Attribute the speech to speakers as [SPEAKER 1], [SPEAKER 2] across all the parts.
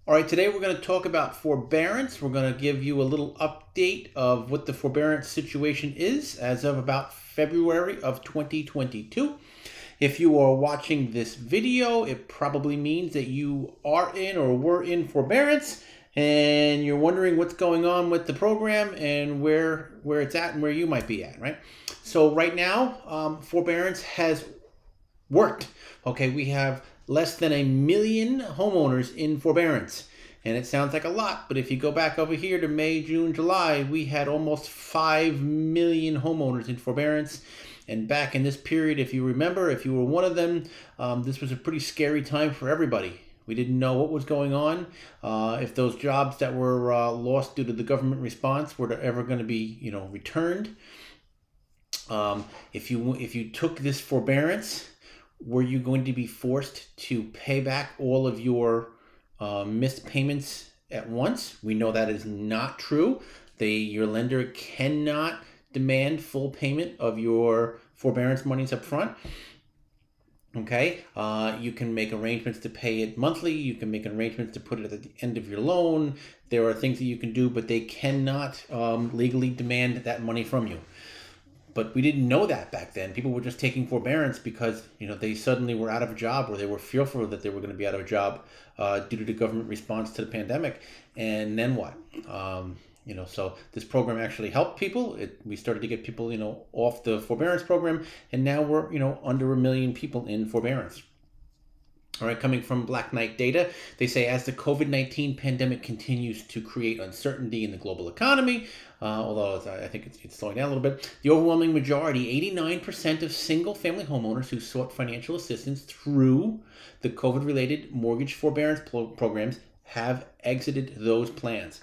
[SPEAKER 1] All right, today we're going to talk about forbearance. We're going to give you a little update of what the forbearance situation is as of about February of 2022. If you are watching this video, it probably means that you are in or were in forbearance and you're wondering what's going on with the program and where it's at and where you might be at, right? So right now, forbearance has worked. Okay, we have less than 1 million homeowners in forbearance. And it sounds like a lot, but if you go back over here to May, June, July, we had almost 5 million homeowners in forbearance. And back in this period, if you remember, if you were one of them, this was a pretty scary time for everybody. We didn't know what was going on, if those jobs that were lost due to the government response were ever going to be, returned. If you took this forbearance, were you going to be forced to pay back all of your missed payments at once? We know that is not true. Your lender cannot demand full payment of your forbearance monies up front. Okay, you can make arrangements to pay it monthly. You can make arrangements to put it at the end of your loan. There are things that you can do, but they cannot legally demand that money from you. But we didn't know that back then. People were just taking forbearance because, they suddenly were out of a job or they were fearful that they were going to be out of a job due to the government response to the pandemic. And then what? So this program actually helped people. We started to get people, off the forbearance program. And now we're, under 1 million people in forbearance. All right, coming from Black Knight data, they say as the COVID-19 pandemic continues to create uncertainty in the global economy, although I think it's slowing down a little bit, the overwhelming majority, 89% of single-family homeowners who sought financial assistance through the COVID-related mortgage forbearance programs have exited those plans.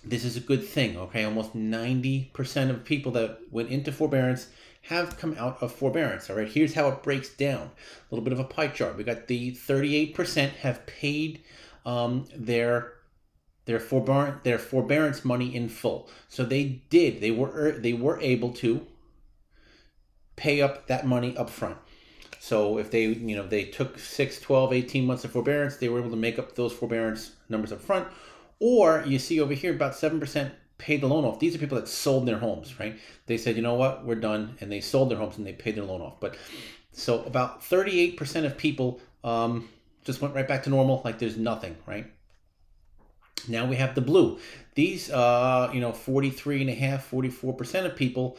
[SPEAKER 1] This is a good thing, okay? Almost 90% of people that went into forbearance have come out of forbearance. All right, here's how it breaks down. A little bit of a pie chart. We got the 38% have paid their forbearance money in full. So they were able to pay up that money up front. So if they took 6, 12, 18 months of forbearance, they were able to make up those forbearance numbers up front. Or you see over here about 7% paid the loan off. These are people that sold their homes, right? They said, you know what, we're done. And they sold their homes and they paid their loan off. But so about 38% of people just went right back to normal, like there's nothing, right? Now we have the blue. These, 43.5%, 44% of people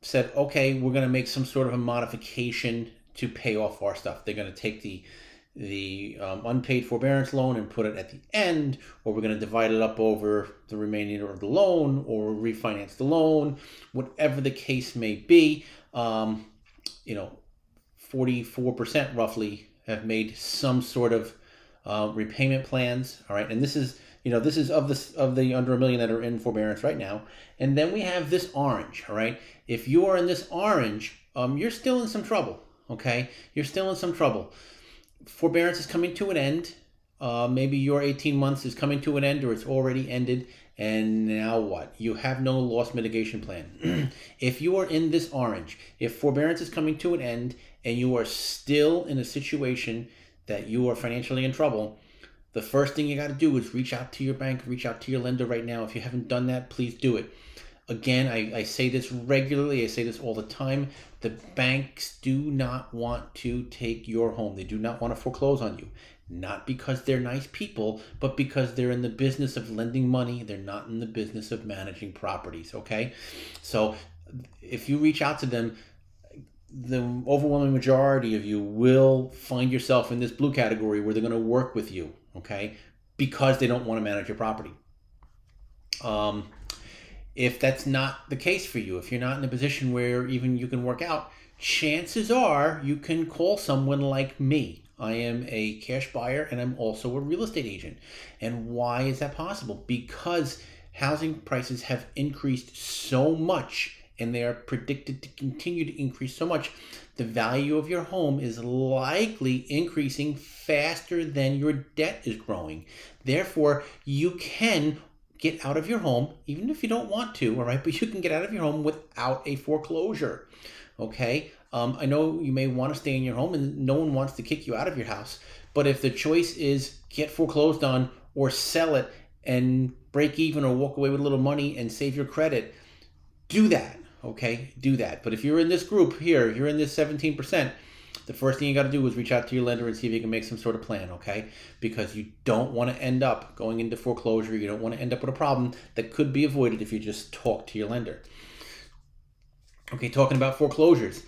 [SPEAKER 1] said, okay, we're going to make some sort of a modification to pay off our stuff. They're going to take the unpaid forbearance loan and put it at the end, or we're going to divide it up over the remainder of the loan or refinance the loan, whatever the case may be. 44% roughly have made some sort of repayment plans. All right. And this is of the under 1 million that are in forbearance right now. And then we have this orange. All right. If you are in this orange, you're still in some trouble. Okay. You're still in some trouble. Forbearance is coming to an end. Maybe your 18 months is coming to an end or it's already ended. And now what? You have no loss mitigation plan. If you are in this orange, if forbearance is coming to an end and you are still in a situation that you are financially in trouble, the first thing you got to do is reach out to your bank, reach out to your lender right now. If you haven't done that, please do it. Again, I say this regularly. I say this all the time. The banks do not want to take your home. They do not want to foreclose on you. Not because they're nice people, but because they're in the business of lending money. They're not in the business of managing properties, okay? So if you reach out to them, the overwhelming majority of you will find yourself in this blue category where they're going to work with you, okay? Because they don't want to manage your property. If that's not the case for you, if you're not in a position where even you can work out, chances are you can call someone like me. I am a cash buyer and I'm also a real estate agent. And why is that possible? Because housing prices have increased so much and they are predicted to continue to increase so much. The value of your home is likely increasing faster than your debt is growing. Therefore, you can get out of your home, even if you don't want to, all right? But you can get out of your home without a foreclosure, okay? I know you may want to stay in your home and no one wants to kick you out of your house, but if the choice is get foreclosed on or sell it and break even or walk away with a little money and save your credit, do that, okay? Do that. But if you're in this group here, you're in this 17%, the first thing you got to do is reach out to your lender and see if you can make some sort of plan, okay? Because you don't want to end up going into foreclosure. You don't want to end up with a problem that could be avoided if you just talk to your lender. Okay, talking about foreclosures.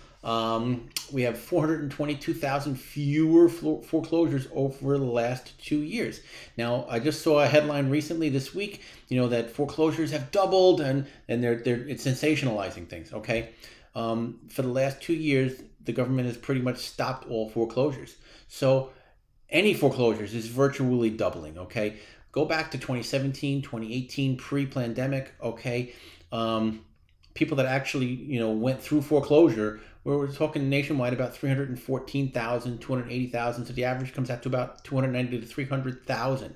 [SPEAKER 1] We have 422,000 fewer foreclosures over the last 2 years. Now, I just saw a headline recently this week, that foreclosures have doubled, and it's sensationalizing things. Okay, for the last 2 years, the government has pretty much stopped all foreclosures. So any foreclosures is virtually doubling. Okay, go back to 2017, 2018, pre-pandemic. Okay. People that actually, went through foreclosure, where we're talking nationwide about 314,000, 280,000. So the average comes out to about 290 to 300,000.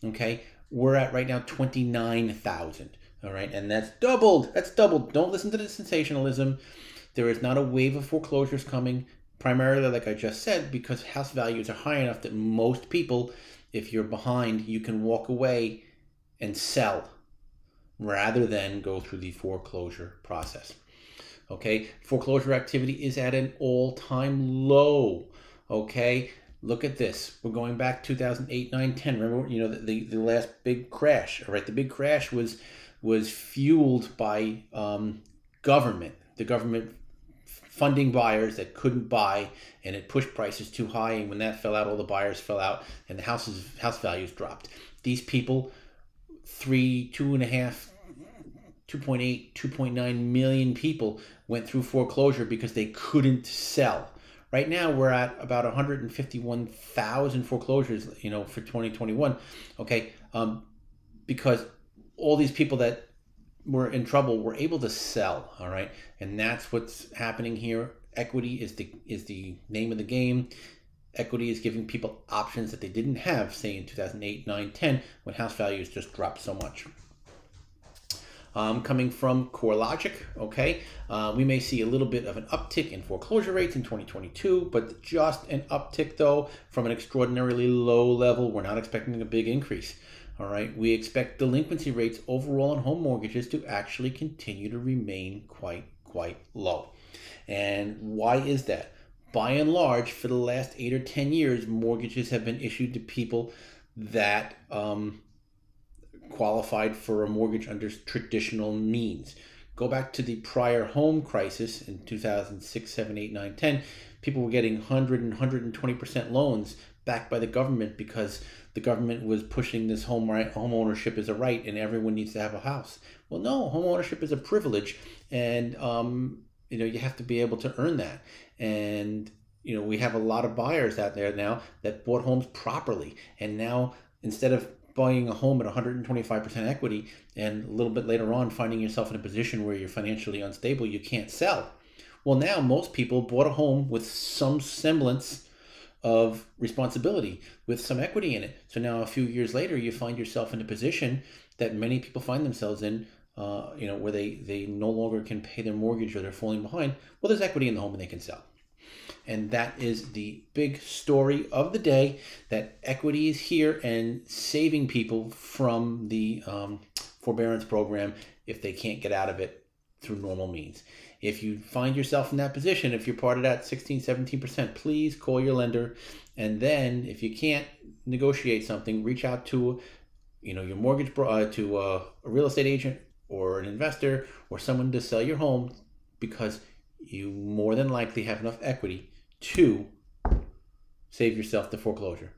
[SPEAKER 1] Okay. We're at right now 29,000. All right. And that's doubled. That's doubled. Don't listen to the sensationalism. There is not a wave of foreclosures coming, primarily, like I just said, because house values are high enough that most people, if you're behind, you can walk away and sell rather than go through the foreclosure process. Okay, foreclosure activity is at an all-time low. Okay, look at this. We're going back 2008, 9, 10. Remember, the last big crash. All right, the big crash was fueled by government. The government funding buyers that couldn't buy, and it pushed prices too high. And when that fell out, all the buyers fell out, and the house values dropped. These people, 2.8, 2.9 million people went through foreclosure because they couldn't sell. Right now, we're at about 151,000 foreclosures, for 2021. Okay, because all these people that were in trouble were able to sell. All right, and that's what's happening here. Equity is the name of the game. Equity is giving people options that they didn't have, say, in 2008, 9, 10, when house values just dropped so much. Coming from CoreLogic, okay, we may see a little bit of an uptick in foreclosure rates in 2022, but just an uptick, though, from an extraordinarily low level. We're not expecting a big increase. All right, we expect delinquency rates overall on home mortgages to actually continue to remain quite low. And why is that? By and large, for the last 8 or 10 years, mortgages have been issued to people that qualified for a mortgage under traditional means. Go back to the prior home crisis in 2006, 7, 8, 9, 10. People were getting 100 and 120% loans backed by the government because the government was pushing this home ownership is a right and everyone needs to have a house. Well, no, home ownership is a privilege, and you have to be able to earn that. And we have a lot of buyers out there now that bought homes properly, and now instead of buying a home at 125% equity and a little bit later on finding yourself in a position where you're financially unstable, you can't sell. Well, now most people bought a home with some semblance of responsibility, with some equity in it. So now a few years later, you find yourself in a position that many people find themselves in, where they no longer can pay their mortgage or they're falling behind. Well, there's equity in the home and they can sell. And that is the big story of the day, that equity is here and saving people from the forbearance program if they can't get out of it through normal means. If you find yourself in that position, if you're part of that 16, 17%, please call your lender. And then if you can't negotiate something, reach out to your mortgage to a real estate agent or an investor or someone to sell your home, because you more than likely have enough equity to save yourself the foreclosure.